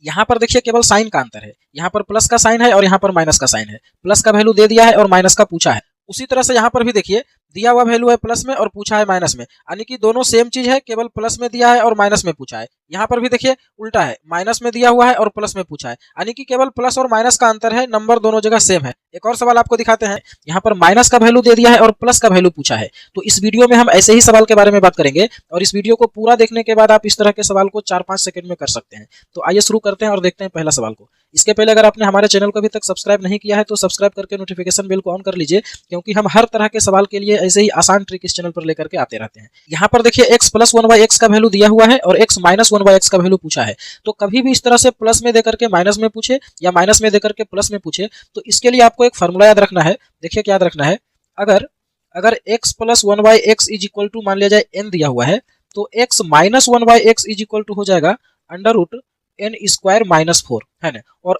यहाँ पर देखिए केवल साइन का अंतर है, यहाँ पर प्लस का साइन है और यहाँ पर माइनस का साइन है। प्लस का वैल्यू दे दिया है और माइनस का पूछा है। उसी तरह से यहाँ पर भी देखिए दिया हुआ वैल्यू है प्लस में और पूछा है माइनस में, यानी कि दोनों सेम चीज है, केवल प्लस में दिया है और माइनस में पूछा है। यहाँ पर भी देखिए उल्टा है, माइनस में दिया हुआ है और प्लस में पूछा है, यानी कि केवल प्लस और माइनस का अंतर है, नंबर दोनों जगह सेम है। एक और सवाल आपको दिखाते हैं, यहाँ पर माइनस का वैल्यू दे दिया है और प्लस का वैल्यू पूछा है। तो इस वीडियो में हम ऐसे ही सवाल के बारे में बात करेंगे और इस वीडियो को पूरा देखने के बाद आप इस तरह के सवाल को 4-5 सेकंड में कर सकते हैं। तो आइए शुरू करते हैं और देखते हैं पहला सवाल को। इसके पहले अगर आपने हमारे चैनल को अभी तक सब्सक्राइब नहीं किया है तो सब्सक्राइब करके नोटिफिकेशन बेल को ऑन कर लीजिए, क्योंकि हम हर तरह के सवाल के लिए ऐसे ही आसान ट्रिक इस चैनल पर लेकर के आते रहते हैं। यहाँ पर देखिए x प्लस 1/x का वैल्यू दिया हुआ है और x माइनस 1/x का वैल्यू पूछा है। तो कभी भी इस तरह से प्लस में देकर के माइनस में पूछे या माइनस में देकर के प्लस में पूछे तो इसके लिए आपको एक फॉर्मूला याद रखना है। देखिए क्या याद रखना है, अगर x plus 1/x is equal to मान लिया जाए n दिया हुआ है, तो x minus 1/x is equal to हो जाएगा under root n square minus 4 है ना। और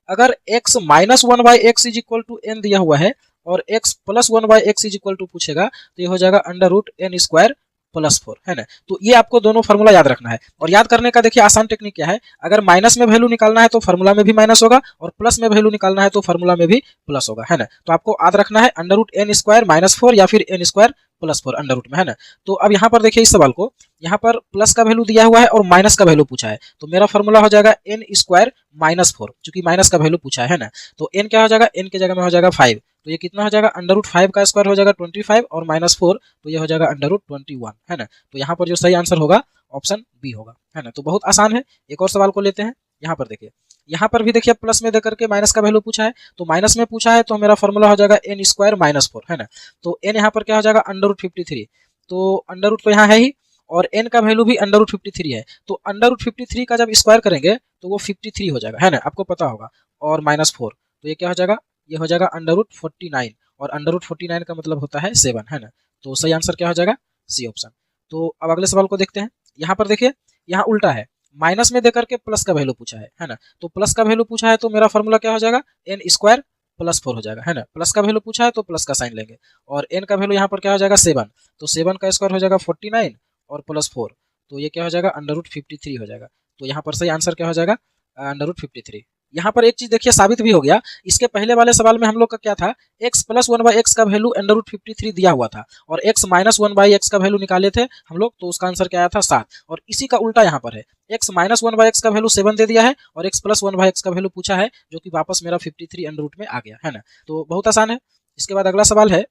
अगर x minus 1/x is equal to n दिया हुआ है और x plus 1/x is equal to पूछेगा तो ये हो जाएगा under root n square plus 4 है ना। तो ये आपको दोनों फॉर्मूला याद रखना है। और याद करने का देखिए आसान टेक्निक क्या है, अगर माइनस में वैल्यू निकालना है तो फॉर्मूला में भी माइनस होगा और प्लस में वैल्यू निकालना है तो फॉर्मूला में भी प्लस होगा, है ना। तो आपको याद रखना है under root n square minus 4 या फिर n square plus 4 under root में, है ना। तो अब यहाँ पर देखिए इस सवाल को, यहाँ पर प्लस का वैल्यू दिया हुआ है और माइनस का वैल्यू पूछा है, तो मेरा फॉर्मूला हो जाएगा n स्क्वायर माइनस 4, चूंकि माइनस का वैल्यू पूछा है ना। तो n क्या हो जाएगा, n के जगह में हो जाएगा 5, तो ये कितना हो जाएगा अंडर रूट 5 का स्क्वायर हो जाएगा 25 और माइनस 4 तो ये हो जाएगा अंडर रूट 21, है ना। तो यहाँ पर जो सही आंसर होगा ऑप्शन बी होगा, है ना। तो बहुत आसान है। एक और सवाल को लेते हैं। यहाँ पर देखिए, यहाँ पर भी देखिए प्लस में देकर के माइनस का वैल्यू पूछा है, तो माइनस में पूछा है तो मेरा फॉर्मूला हो जाएगा n स्क्वायर माइनस 4, है ना। तो n यहाँ पर क्या हो जाएगा अंडर रूट 53, तो अंडर रूट तो यहाँ है ही और n का वैल्यू भी अंडर रूट 53 है, तो अंडर रूट 53 का जब स्क्वायर करेंगे तो वो 53 हो जाएगा, है ना, आपको पता होगा। और माइनस 4 तो ये क्या हो जाएगा, ये हो जाएगा अंडर रूट 49 और अंडर रूट 49 का मतलब होता है 7, है ना। तो सही आंसर क्या हो जाएगा, सी ऑप्शन। तो अब अगले सवाल को देखते हैं। यहाँ पर देखिए यहाँ उल्टा है, माइनस में देकर के प्लस का वैल्यू पूछा है ना। तो प्लस का वैल्यू पूछा है तो मेरा फॉर्मूला क्या हो जाएगा, n स्क्वायर प्लस 4 हो जाएगा, है ना। प्लस का वैल्यू पूछा है तो प्लस का साइन लेंगे और n का वैल्यू यहाँ पर क्या हो जाएगा 7, तो 7 का स्क्वायर हो जाएगा 49 और प्लस 4 तो ये क्या हो जाएगा अंडर रूट 53 हो जाएगा। तो यहाँ पर सही आंसर क्या हो जाएगा अंडर रूट 53। यहाँ पर एक चीज देखिए साबित भी हो गया। इसके पहले वाले सवाल में हम लोग का क्या था, x प्लस 1/x का वैल्यू अंडर रूट 53 दिया हुआ था और x माइनस 1/x का वैल्यू निकाले थे हम लोग, तो उसका आंसर क्या आया था 7। और इसी का उल्टा यहाँ पर है, x माइनस 1/x का वैल्यू 7 दे दिया है और x प्लस 1/x का वैल्यू पूछा है, जो कि वापस मेरा 53 अंडर रूट में आ गया, है ना। तो बहुत आसान है। इसके बाद अगला सवाल है,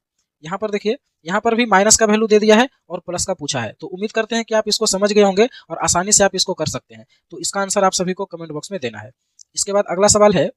यहाँ पर देखिए यहाँ पर भी माइनस का वैल्यू दे दिया है और प्लस का पूछा है। तो उम्मीद करते हैं कि आप इसको समझ गए होंगे और आसानी से आप इसको कर सकते हैं। तो इसका आंसर आप सभी को कमेंट बॉक्स में देना है। इसके बाद अगला सवाल है,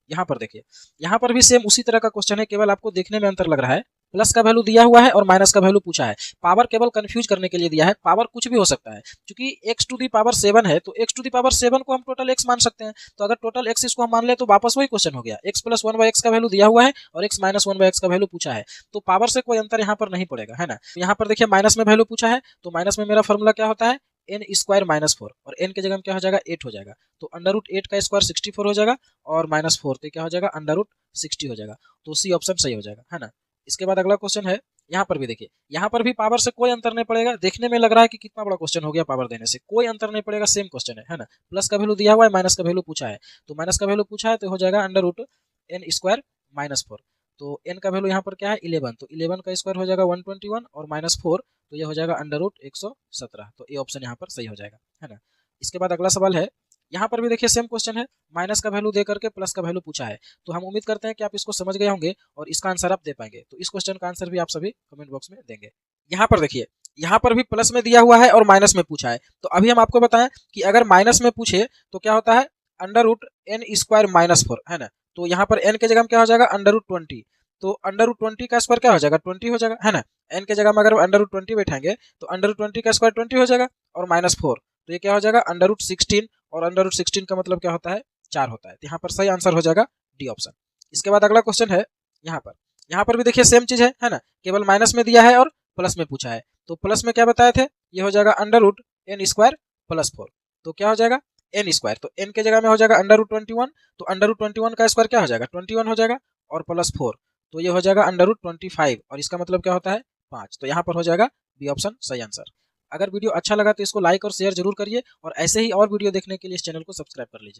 यहाँ पर देखिए यहाँ पर भी सेम उसी तरह का क्वेश्चन है, केवल आपको देखने में अंतर लग रहा है। प्लस का वैल्यू दिया हुआ है और माइनस का वैल्यू पूछा है। पावर केवल कंफ्यूज करने के लिए दिया है, पावर कुछ भी हो सकता है, क्योंकि x टू दी पावर 7 है तो x टू दी पावर 7 को हम टोटल x मान सकते हैं। तो अगर टोटल x इसको हम मान ले तो वापस वही क्वेश्चन हो गया, x प्लस 1/x का वैल्यू दिया हुआ है और x माइनस 1/x का वैल्यू पूछा है, तो पावर से कोई अंतर यहाँ पर नहीं पड़ेगा, है ना। यहाँ पर देखिए माइनस में वैल्यू पूछा है तो माइनस में मेरा फॉर्मूला क्या होता है n स्क्वायर माइनस 4 और n के जगह में क्या हो जाएगा 8 हो जाएगा, तो अंडर रूट 8 का स्क्वायर 64 हो जाएगा और माइनस 4 तो क्या हो जाएगा अंडर रूट 60 हो जाएगा। तो सी ऑप्शन सही हो जाएगा, है ना। इसके बाद अगला क्वेश्चन है, यहाँ पर भी देखिए यहाँ पर भी पावर से कोई अंतर नहीं पड़ेगा। देखने में लग रहा है कि कितना बड़ा क्वेश्चन हो गया, पावर देने से कोई अंतर नहीं पड़ेगा, सेम क्वेश्चन है ना। प्लस का वैल्यू दिया हुआ है, माइनस का वैल्यू पूछा है, तो माइनस का वैल्यू पूछा है तो हो जाएगा under root n square minus 4, तो n का वैल्यू यहाँ पर क्या है 11, तो 11 का स्क्वायर हो जाएगा 121 और माइनस 4 तो ये हो जाएगा अंडर रूट 117, तो ये ऑप्शन यहाँ पर सही हो जाएगा, है ना। इसके बाद अगला सवाल है, यहाँ पर भी देखिए सेम क्वेश्चन है, माइनस का वैल्यू दे करके प्लस का वैल्यू पूछा है। तो हम उम्मीद करते हैं कि आप इसको समझ गए होंगे और इसका आंसर आप दे पाएंगे। तो इस क्वेश्चन का आंसर भी आप सभी कमेंट बॉक्स में देंगे। यहाँ पर देखिए यहाँ पर भी प्लस में दिया हुआ है और माइनस में पूछा है। तो अभी हम आपको बताएं कि अगर माइनस में पूछे तो क्या होता है under root n square minus 4, है ना। तो यहाँ पर n के जगह में क्या हो जाएगा अंडर रूट 20, तो अंडर रूट 20 का स्क्वायर क्या हो जाएगा 20 हो जाएगा, है ना। n के जगह में अगर अंडर रूट 20 बैठाएंगे तो अंडर रूट 20 का स्क्वायर 20 हो जाएगा और माइनस 4 तो ये क्या हो जाएगा अंडर रूट 16 और अंडर रूट 16 का मतलब क्या होता है 4 होता है। तो यहाँ पर सही आंसर हो जाएगा डी ऑप्शन। इसके बाद अगला क्वेश्चन है, यहाँ पर भी देखिए सेम चीज है ना, केवल माइनस में दिया है और प्लस में पूछा है। तो प्लस में क्या बताए थे, ये हो जाएगा under root n square plus 4, तो क्या हो जाएगा n स्क्वायर, तो n के जगह में हो जाएगा अंडर रूट 21, तो अंडर रूट 21 का स्क्वायर क्या हो जाएगा 21 हो जाएगा और प्लस 4 तो ये हो जाएगा अंडर रूट 25 और इसका मतलब क्या होता है 5, तो यहाँ पर हो जाएगा बी ऑप्शन सही आंसर। अगर वीडियो अच्छा लगा तो इसको लाइक और शेयर जरूर करिए और ऐसे ही और वीडियो देखने के लिए इस चैनल को सब्सक्राइब कर लीजिए।